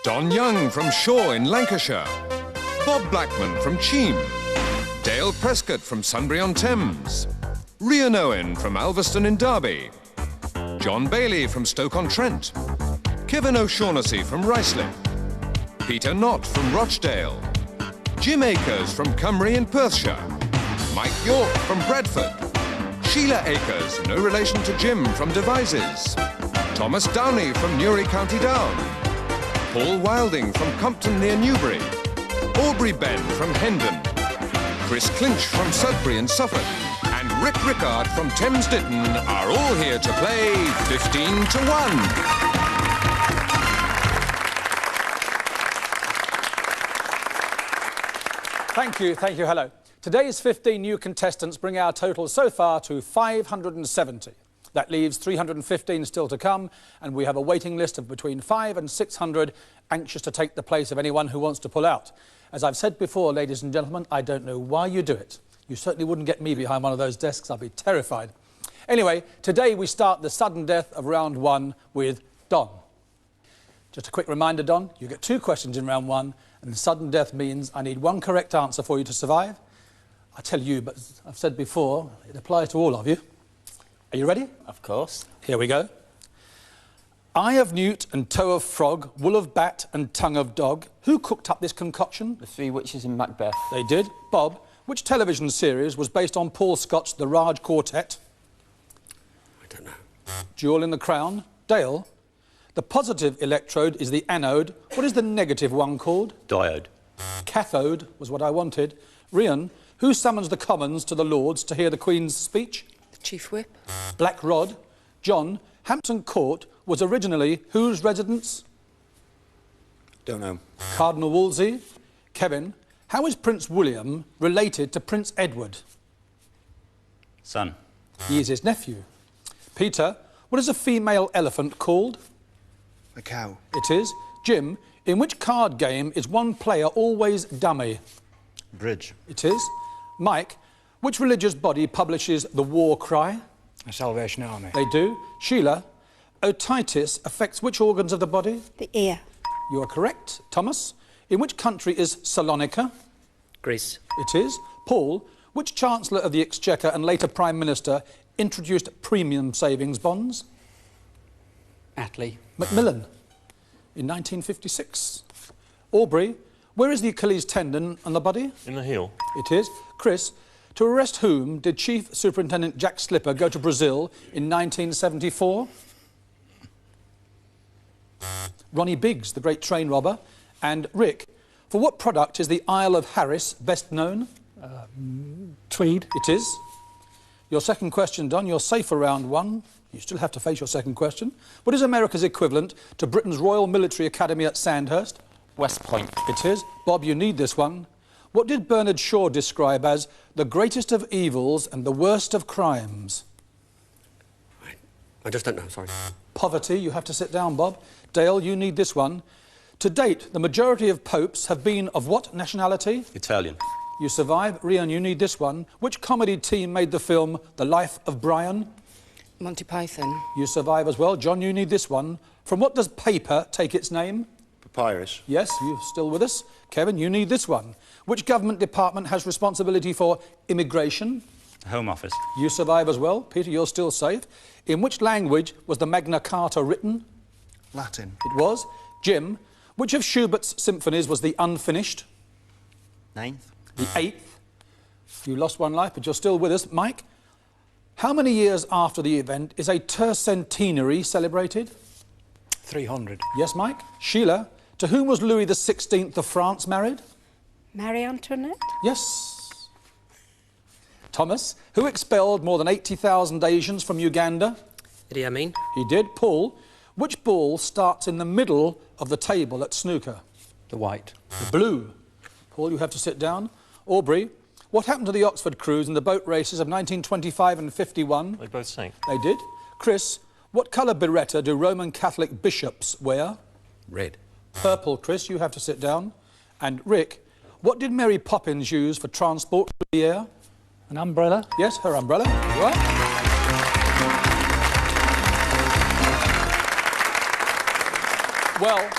Don Young from Shaw in Lancashire. Bob Blackman from Cheam. Dale Prescott from Sunbury-on-Thames. Rhian Owen from Alveston in Derby. John Bailey from Stoke-on-Trent. Kevin O'Shaughnessy from Ruislip. Peter Knott from Rochdale. Jim Akers from Cymru in Perthshire. Mike York from Bradford. Sheila Akers, no relation to Jim, from Devizes. Thomas Downey from Newry, County Down. Paul Wilding from Compton near Newbury. Aubrey Ben from Hendon. Chris Clinch from Sudbury in Suffolk. And Rick Rickard from Thames Ditton are all here to play 15 to 1. Thank you, hello. Today's 15 new contestants bring our total so far to 570. That leaves 315 still to come, and we have a waiting list of between 500 and 600 anxious to take the place of anyone who wants to pull out. As I've said before, ladies and gentlemen, I don't know why you do it. You certainly wouldn't get me behind one of those desks. I'd be terrified. Anyway, today we start the sudden death of round one with Don. Just a quick reminder, Don, you get 2 questions in round 1, and sudden death means I need 1 correct answer for you to survive. I tell you, but as I've said before, it applies to all of you. Are you ready? Of course. Here we go. Eye of newt and toe of frog, wool of bat and tongue of dog. Who cooked up this concoction? The 3 witches in Macbeth. They did. Bob, which television series was based on Paul Scott's The Raj Quartet? I don't know. Jewel in the Crown. Dale, the positive electrode is the anode. What is the negative one called? Diode. Cathode was what I wanted. Rhian, who summons the Commons to the Lords to hear the Queen's speech? The Chief Whip. Black Rod. John, Hampton Court was originally whose residence? Don't know. Cardinal Wolsey. Kevin, how is Prince William related to Prince Edward? Son. He is his nephew. Peter, what is a female elephant called? A cow. It is. Jim, in which card game is one player always dummy? Bridge. It is. Mike, which religious body publishes the war cry? A Salvation Army. They do. Sheila, otitis affects which organs of the body? The ear. You are correct. Thomas, in which country is Salonika? Greece. It is. Paul, which Chancellor of the Exchequer and later Prime Minister introduced premium savings bonds? Attlee. Macmillan, in 1956. Aubrey, where is the Achilles tendon on the body? In the heel. It is. Chris, to arrest whom did Chief Superintendent Jack Slipper go to Brazil in 1974? Ronnie Biggs, the great train robber. And Rick, for what product is the Isle of Harris best known? Tweed. It is. Your second question, Don, you're safe for round 1. You still have to face your second question. What is America's equivalent to Britain's Royal Military Academy at Sandhurst? West Point. It is. Bob, you need this one. What did Bernard Shaw describe as the greatest of evils and the worst of crimes? I just don't know, sorry. Poverty. You have to sit down, Bob. Dale, you need this one. To date, the majority of popes have been of what nationality? Italian. You survive. Rhian, you need this one. Which comedy team made the film The Life of Brian? Monty Python. You survive as well. John, you need this one. From what does paper take its name? Papyrus. Yes, you're still with us. Kevin, you need this one. Which government department has responsibility for immigration? Home Office. You survive as well. Peter, you're still safe. In which language was the Magna Carta written? Latin. It was. Jim, which of Schubert's symphonies was the unfinished? 9th. The 8th. You lost 1 life, but you're still with us. Mike, how many years after the event is a tercentenary celebrated? 300. Yes, Mike. Sheila, to whom was Louis XVI of France married? Marie Antoinette. Yes. Thomas, who expelled more than 80,000 Asians from Uganda? Idi Amin. He did. Paul, which ball starts in the middle of the table at snooker? The white. The blue. Paul, you have to sit down. Aubrey, what happened to the Oxford crews in the boat races of 1925 and 51? They both sank. They did. Chris, what colour biretta do Roman Catholic bishops wear? Red. Purple, Chris, you have to sit down. And Rick, what did Mary Poppins use for transport through the air? An umbrella. Yes, her umbrella. You are. Well,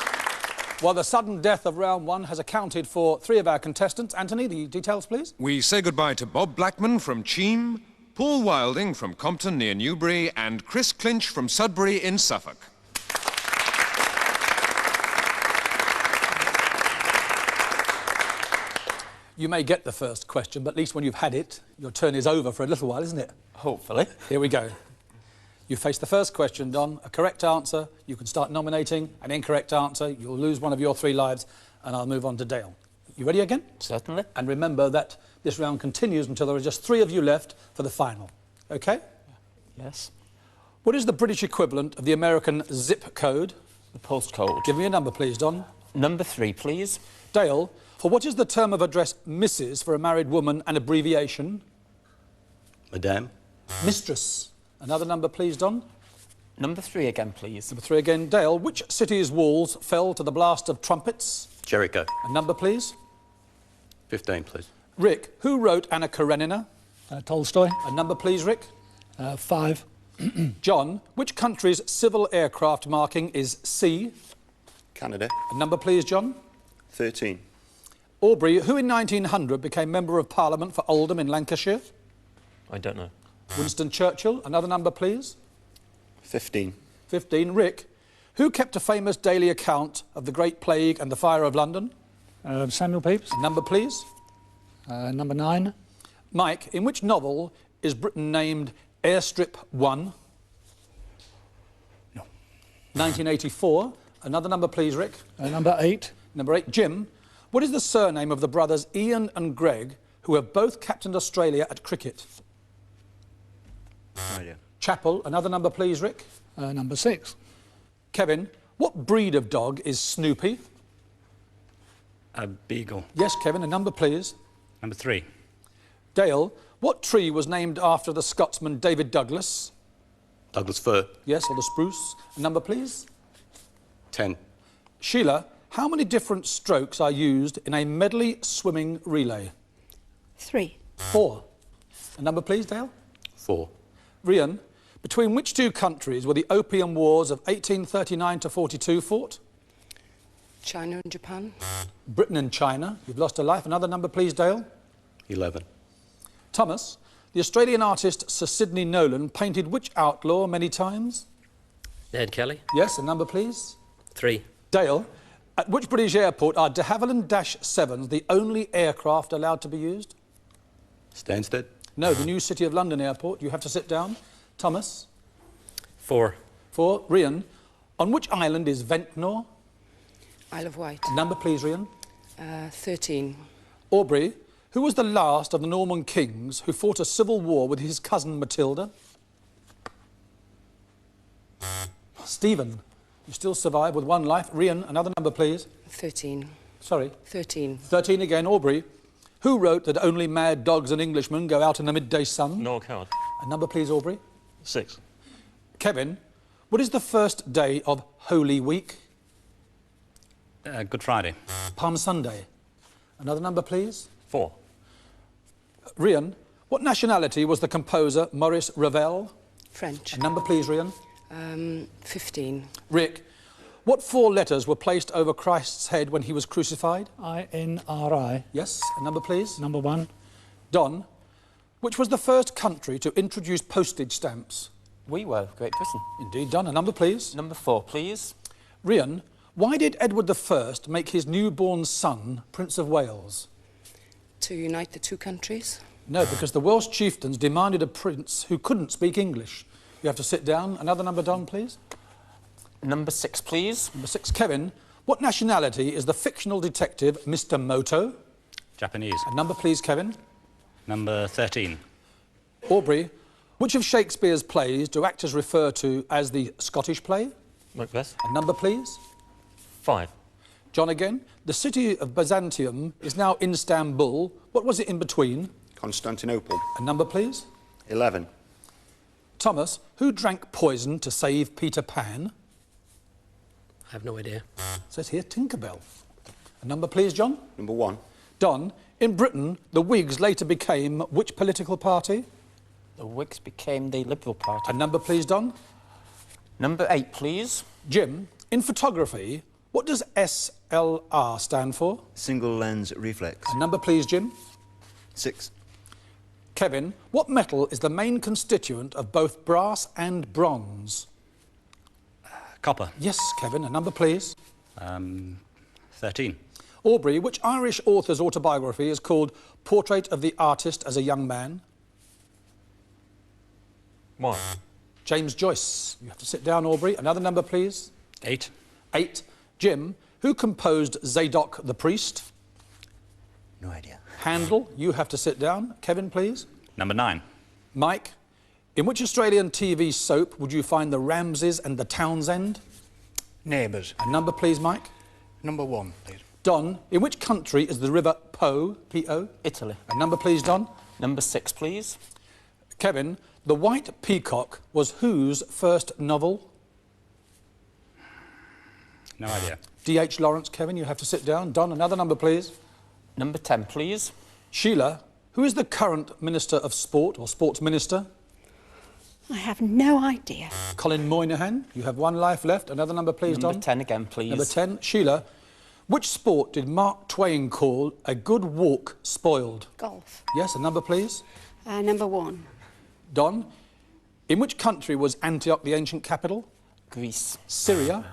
Well, the sudden death of round one has accounted for 3 of our contestants. Anthony, the details, please. We say goodbye to Bob Blackman from Cheam, Paul Wilding from Compton near Newbury, and Chris Clinch from Sudbury in Suffolk. You may get the first question, but at least when you've had it, your turn is over for a little while, isn't it? Hopefully. Here we go. You face the first question, Don. A correct answer, you can start nominating. An incorrect answer, you'll lose one of your 3 lives, and I'll move on to Dale. You ready again? Certainly. And remember that this round continues until there are just 3 of you left for the final. OK? Yes. What is the British equivalent of the American zip code? The postcode. Give me a number, please, Don. Number 3, please. Dale, for what is the term of address Mrs. for a married woman an abbreviation? Madame. Mistress. Another number, please, Don. Number 3 again, please. Number 3 again. Dale, which city's walls fell to the blast of trumpets? Jericho. A number, please. 15, please. Rick, who wrote Anna Karenina? Tolstoy. A number, please, Rick. 5. John, which country's civil aircraft marking is C? Canada. A number, please, John. 13. Aubrey, who in 1900 became Member of Parliament for Oldham in Lancashire? I don't know. Winston Churchill. Another number, please. 15. 15. Rick, who kept a famous daily account of the Great Plague and the Fire of London? Samuel Pepys. A number, please. Number 9. Mike, in which novel is Britain named Airstrip 1? No. 1984. Another number, please, Rick. Number 8. Number 8. Jim, what is the surname of the brothers Ian and Greg, who have both captained Australia at cricket? No idea. Chappell. Another number, please, Rick. Number 6. Kevin, what breed of dog is Snoopy? A beagle. Yes, Kevin. A number, please. Number 3. Dale, what tree was named after the Scotsman David Douglas? Douglas fir. Yes, or the spruce. A number, please. 10. Sheila, how many different strokes are used in a medley swimming relay? 3. 4. A number, please, Dale. 4. Rian, between which 2 countries were the Opium Wars of 1839 to 42 fought? China and Japan. Britain and China. You've lost a life. Another number, please, Dale. 11. Thomas, the Australian artist Sir Sidney Nolan painted which outlaw many times? Ned Kelly. Yes, a number, please. 3. Dale, at which British airport are de Havilland Dash 7s the only aircraft allowed to be used? Stansted. No, the new City of London airport. You have to sit down. Thomas. 4. 4. Rian, on which island is Ventnor? Isle of Wight. Number, please, Rian. 13. Aubrey, who was the last of the Norman kings who fought a civil war with his cousin Matilda? Stephen, you still survive with 1 life. Rian, another number, please. 13. Sorry. 13. 13 again. Aubrey, who wrote that only mad dogs and Englishmen go out in the midday sun? Noel Coward. A number, please, Aubrey. 6. Kevin, what is the first day of Holy Week? Good Friday. Palm Sunday. Another number, please. 4. Rian, what nationality was the composer Maurice Ravel? French. A number, please, Rian. 15. Rick, what 4 letters were placed over Christ's head when he was crucified? INRI. Yes, a number, please. Number 1. Don, which was the first country to introduce postage stamps? We were Great Britain. Indeed, Don. A number, please. Number 4, please. Rian, why did Edward I make his newborn son Prince of Wales? To unite the 2 countries. No, because the Welsh chieftains demanded a prince who couldn't speak English. You have to sit down. Another number, Don, please. Number 6, please. Number 6, Kevin, what nationality is the fictional detective Mr. Moto? Japanese. A number, please, Kevin. Number 13. Aubrey, which of Shakespeare's plays do actors refer to as the Scottish play? Macbeth. A number, please. 5. John again. The city of Byzantium is now Istanbul. What was it in between? Constantinople. A number, please. 11. Thomas, who drank poison to save Peter Pan? I have no idea. It says here Tinkerbell. A number, please, John. Number 1. Don, in Britain, the Whigs later became which political party? The Whigs became the Liberal Party. A number, please, Don. Number 8, please. Jim, in photography, What does SLR stand for? Single lens reflex. A number, please, Jim. 6. Kevin, what metal is the main constituent of both brass and bronze? Copper. Yes, Kevin. A number, please. 13. Aubrey, which Irish author's autobiography is called Portrait of the Artist as a Young Man? 1. James Joyce. You have to sit down, Aubrey. Another number, please. 8. 8. Jim, who composed Zadok the Priest? No idea. Handel, you have to sit down. Kevin, please. Number 9. Mike, in which Australian TV soap would you find the Ramses and the Townsend? Neighbours. A number, please, Mike. Number 1, please. Don, in which country is the river Po, P-O? Italy. A number, please, Don. Number 6, please. Kevin, The White Peacock was whose first novel? No idea. D.H. Lawrence. Kevin, you have to sit down. Don, another number, please. Number 10, please. Sheila, who is the current Minister of Sport or Sports Minister? I have no idea. Colin Moynihan. You have one life left. Another number, please, Number Don. 10 again, please. Number 10. Sheila, which sport did Mark Twain call a good walk spoiled? Golf. Yes, a number, please. Number 1. Don, in which country was Antioch the ancient capital? Greece. Syria.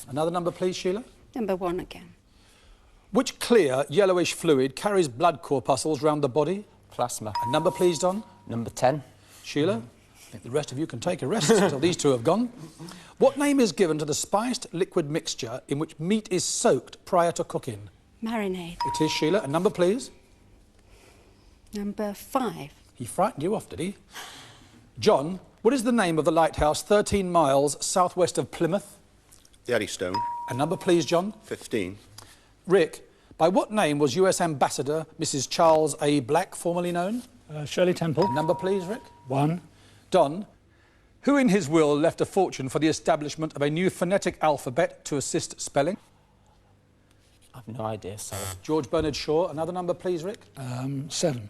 Another number, please, Sheila. Number 1 again. Which clear, yellowish fluid carries blood corpuscles round the body? Plasma. A number, please, Don. Number 10. Sheila, I think the rest of you can take a rest until these two have gone. What name is given to the spiced liquid mixture in which meat is soaked prior to cooking? Marinade. It is, Sheila. A number, please. Number 5. He frightened you off, did he? John, what is the name of the lighthouse 13 miles southwest of Plymouth? The Eddystone. A number, please, John. 15. Rick, by what name was US Ambassador Mrs. Charles A. Black formerly known? Shirley Temple. A number, please, Rick. 1. Don, who in his will left a fortune for the establishment of a new phonetic alphabet to assist spelling? I've no idea, sorry. George Bernard Shaw. Another number, please, Rick. 7.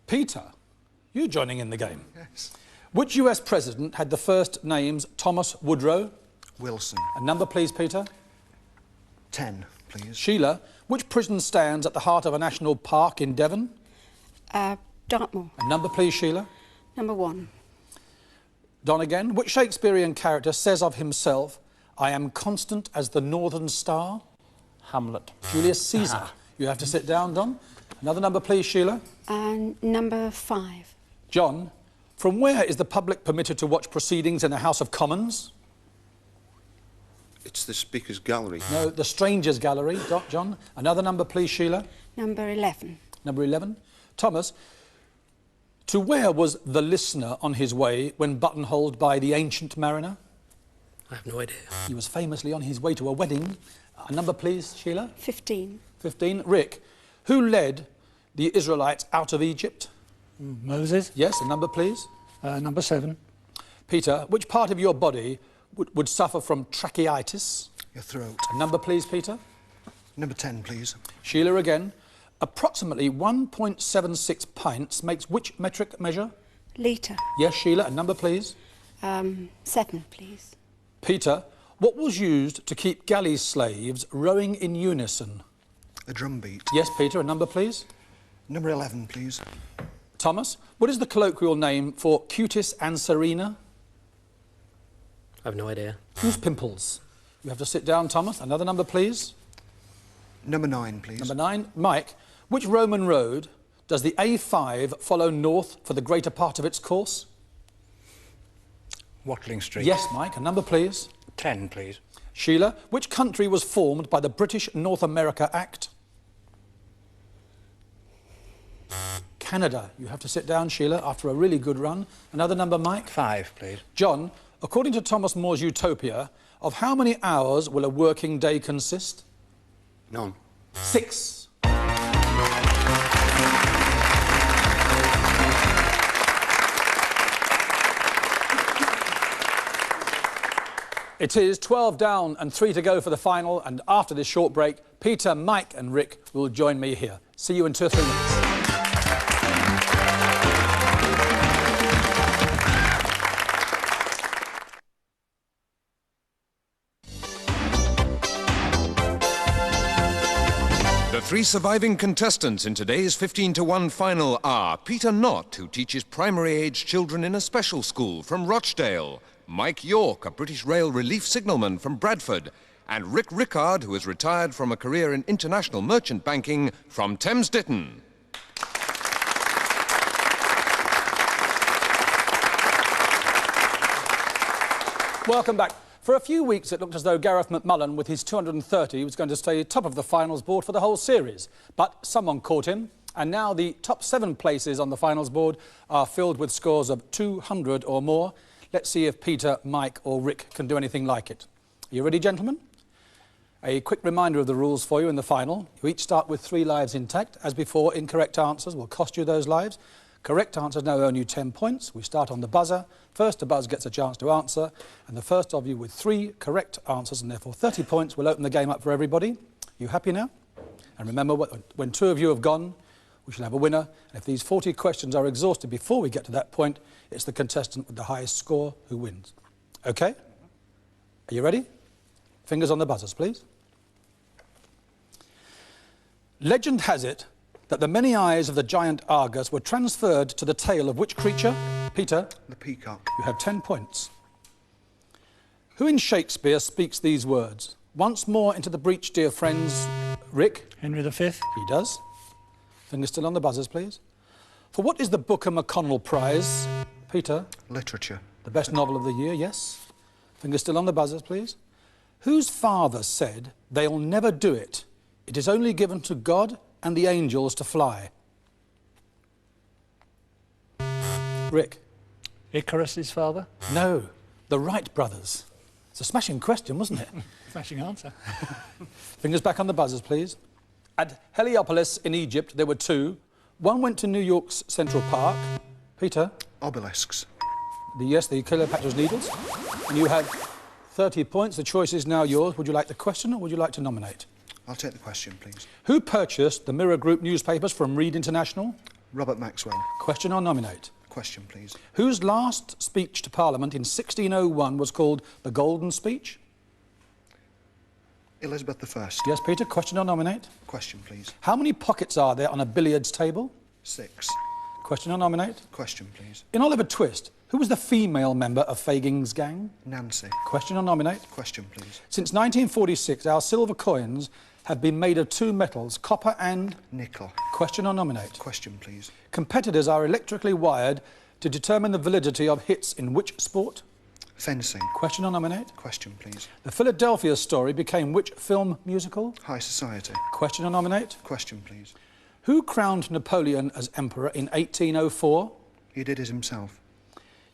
Peter, you joining in the game. Yes. Which US president had the first names Thomas Woodrow? Wilson. A number, please, Peter. 10, please. Sheila, which prison stands at the heart of a national park in Devon? Dartmoor. A number, please, Sheila. Number 1. Don again. Which Shakespearean character says of himself, I am constant as the northern star? Hamlet. Julius Caesar. You have to sit down, Don. Another number, please, Sheila. Number 5. John, from where is the public permitted to watch proceedings in the House of Commons? It's the Speaker's Gallery. No, the Strangers' Gallery. John. Another number, please, Sheila. Number 11. Number 11. Thomas, to where was the listener on his way when buttonholed by the ancient mariner? I have no idea. He was famously on his way to a wedding. A number, please, Sheila. 15. 15. Rick, who led the Israelites out of Egypt? Moses. Yes, a number, please. Number 7. Peter, which part of your body would suffer from tracheitis? Your throat. A number, please, Peter. Number 10, please. Sheila again. Approximately 1.76 pints makes which metric measure? Litre. Yes, Sheila. A number, please. 7, please. Peter, what was used to keep galley slaves rowing in unison? A drum beat. Yes, Peter. A number, please. Number 11, please. Thomas, what is the colloquial name for cutis anserina? I have no idea. Goose pimples. You have to sit down, Thomas. Another number, please. Number 9, please. Number 9. Mike, which Roman road does the A5 follow north for the greater part of its course? Watling Street. Yes, Mike. A number, please. 10, please. Sheila, which country was formed by the British North America Act? Canada. You have to sit down, Sheila, after a really good run. Another number, Mike. 5, please. John, according to Thomas More's Utopia, of how many hours will a working day consist? None. 6. It is 12 down and 3 to go for the final, and after this short break, Peter, Mike and Rick will join me here. See you in 2 or 3 minutes. three surviving contestants in today's 15-to-1 final are Peter Knott, who teaches primary-age children in a special school from Rochdale, Mike York, a British Rail relief signalman from Bradford, and Rick Rickard, who has retired from a career in international merchant banking from Thames Ditton. Welcome back. For a few weeks, it looked as though Gareth McMullen, with his 230, was going to stay top of the finals board for the whole series. But someone caught him, and now the top 7 places on the finals board are filled with scores of 200 or more. Let's see if Peter, Mike or Rick can do anything like it. Are you ready, gentlemen? A quick reminder of the rules for you in the final. You each start with 3 lives intact. As before, incorrect answers will cost you those lives. Correct answers now earn you 10 points. We start on the buzzer. First to buzz gets a chance to answer, and the first of you with 3 correct answers, and therefore 30 points, will open the game up for everybody. You happy now? And remember, when 2 of you have gone, we shall have a winner. And if these 40 questions are exhausted before we get to that point, it's the contestant with the highest score who wins. OK? Are you ready? Fingers on the buzzers, please. Legend has it that the many eyes of the giant Argus were transferred to the tail of which creature? Peter? The peacock. You have 10 points. Who in Shakespeare speaks these words? Once more into the breach, dear friends. Rick? Henry V. He does. Fingers still on the buzzers, please. For what is the Booker McConnell Prize? Peter? Literature. The best novel of the year, yes. Fingers still on the buzzers, please. Whose father said, they'll never do it. It is only given to God and the angels to fly. Rick? Icarus's father. No, the Wright brothers. It's a smashing question, wasn't it? Smashing answer. Fingers back on the buzzers, please. At Heliopolis in Egypt, there were 2. One went to New York's Central Park. Peter? Obelisks. Yes, the Cleopatra's Needles. And you have 30 points. The choice is now yours. Would you like the question or would you like to nominate? I'll take the question, please. Who purchased the Mirror Group newspapers from Reed International? Robert Maxwell. Question or nominate? Question, please. Whose last speech to Parliament in 1601 was called the Golden Speech? Elizabeth I. Yes, Peter. Question or nominate? Question, please. How many pockets are there on a billiards table? 6. Question or nominate? Question, please. In Oliver Twist, who was the female member of Faging's gang? Nancy. Question or nominate? Question, please. Since 1946, our silver coins have been made of 2 metals, copper and... Nickel. Question or nominate? Question, please. Competitors are electrically wired to determine the validity of hits in which sport? Fencing. Question or nominate? Question, please. The Philadelphia Story became which film musical? High Society. Question or nominate? Question, please. Who crowned Napoleon as emperor in 1804? He did it himself.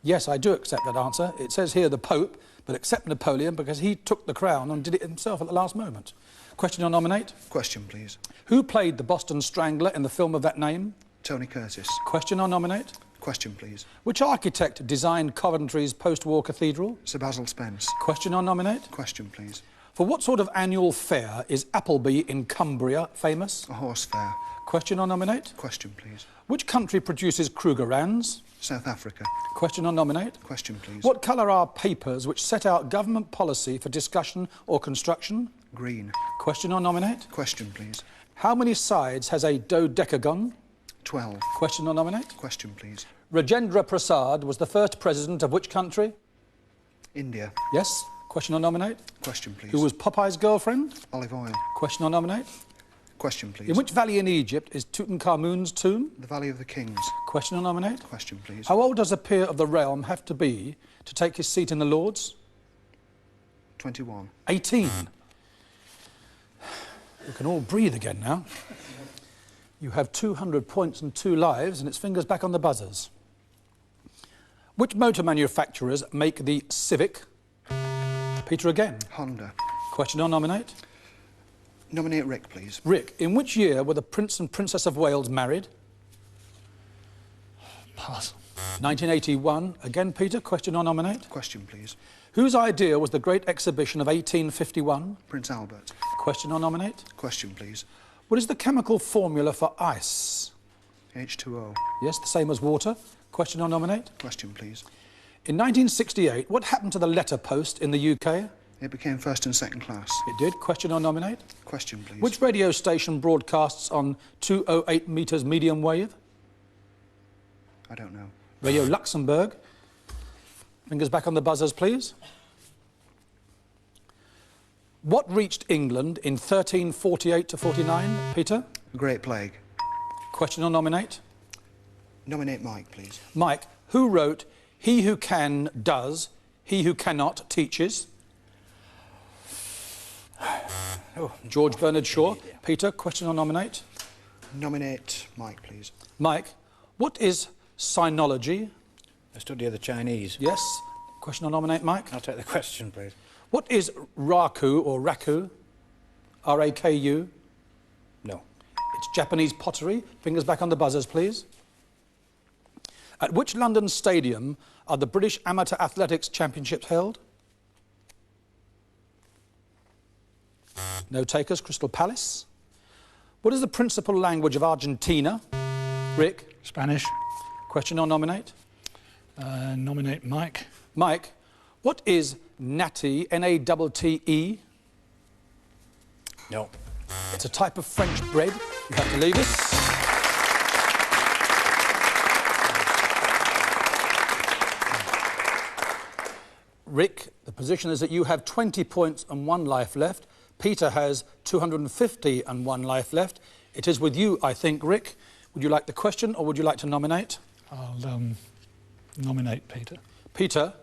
Yes, I do accept that answer. It says here the Pope, but accept Napoleon because he took the crown and did it himself at the last moment. Question or nominate? Question, please. Who played the Boston Strangler in the film of that name? Tony Curtis. Question or nominate? Question, please. Which architect designed Coventry's post-war cathedral? Sir Basil Spence. Question or nominate? Question, please. For what sort of annual fair is Appleby in Cumbria famous? A horse fair. Question or nominate? Question, please. Which country produces Krugerrands? South Africa. Question or nominate? Question, please. What colour are papers which set out government policy for discussion or construction? Green. Question or nominate? Question, please. How many sides has a dodecagon? 12. Question or nominate? Question, please. Rajendra Prasad was the first president of which country? India. Yes. Question or nominate? Question, please. Who was Popeye's girlfriend? Olive oil. Question or nominate? Question, please. In which valley in Egypt is Tutankhamun's tomb? The Valley of the Kings. Question or nominate? Question, please. How old does a peer of the realm have to be to take his seat in the Lords? 21. 18. You can all breathe again now. You have 200 points and 2 lives, and it's fingers back on the buzzers. Which motor manufacturers make the Civic? Peter again. Honda. Question or nominate? Nominate Rick, please. Rick, in which year were the Prince and Princess of Wales married? Pass. 1981. Again, Peter. Question or nominate? Question, please. Whose idea was the Great Exhibition of 1851? Prince Albert. Question or nominate? Question, please. What is the chemical formula for ice? H2O. Yes, the same as water. Question or nominate? Question, please. In 1968, what happened to the letterpost in the UK? It became first and second class. It did. Question or nominate? Question, please. Which radio station broadcasts on 208 metres medium wave? I don't know. Radio Luxembourg. Fingers back on the buzzers, please. What reached England in 1348 to 49, Peter? The Great Plague. Question or nominate? Nominate Mike, please. Mike, who wrote "He who can does, he who cannot teaches"? George Bernard Shaw. Peter, question or nominate? Nominate Mike, please. Mike, what is sinology? A study of the Chinese. Yes. Question or nominate, Mike? I'll take the question, please. What is raku or raku? R-A-K-U? No. It's Japanese pottery. Fingers back on the buzzers, please. At which London stadium are the British Amateur Athletics Championships held? No takers. Crystal Palace. What is the principal language of Argentina? Rick? Spanish. Question or nominate? Nominate Mike. Mike, what is natty, N-A-T-T-E? No. It's a type of French bread. You have to leave it. Rick, the position is that you have 20 points and 1 life left. Peter has 250 and 1 life left. It is with you, I think, Rick. Would you like the question or would you like to nominate? I'll nominate Peter. Peter,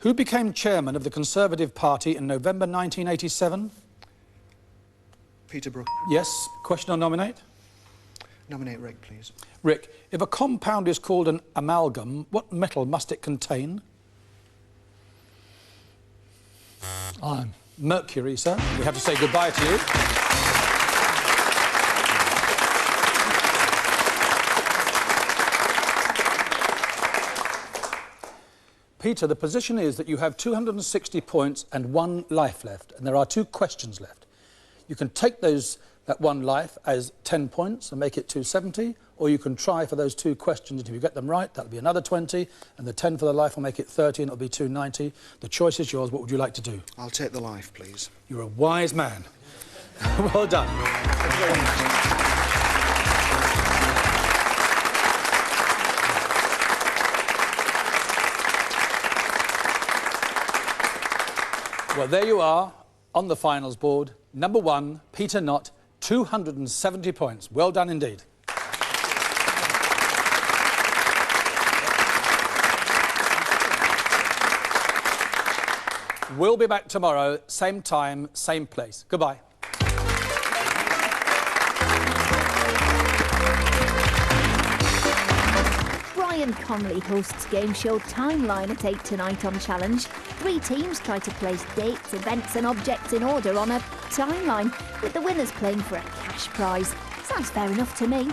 who became chairman of the Conservative Party in November 1987? Peterborough. Yes. Question or nominate? Nominate Rick, please. Rick, if a compound is called an amalgam, what metal must it contain? Iron. Mercury, sir. We have to say goodbye to you. Peter, the position is that you have 260 points and 1 life left, and there are 2 questions left. You can take that 1 life as 10 points and make it 270, or you can try for those 2 questions, and if you get them right, that'll be another 20, and the 10 for the life will make it 30, and it'll be 290. The choice is yours. What would you like to do? I'll take the life, please. You're a wise man. Well done. Thank you very much. Well, there you are, on the finals board. Number 1, Peter Knott, 270 points. Well done indeed. We'll be back tomorrow, same time, same place. Goodbye. Brian Conley hosts game show Timeline at 8 tonight on Challenge. 3 teams try to place dates, events and objects in order on a timeline, with the winners playing for a cash prize. Sounds fair enough to me.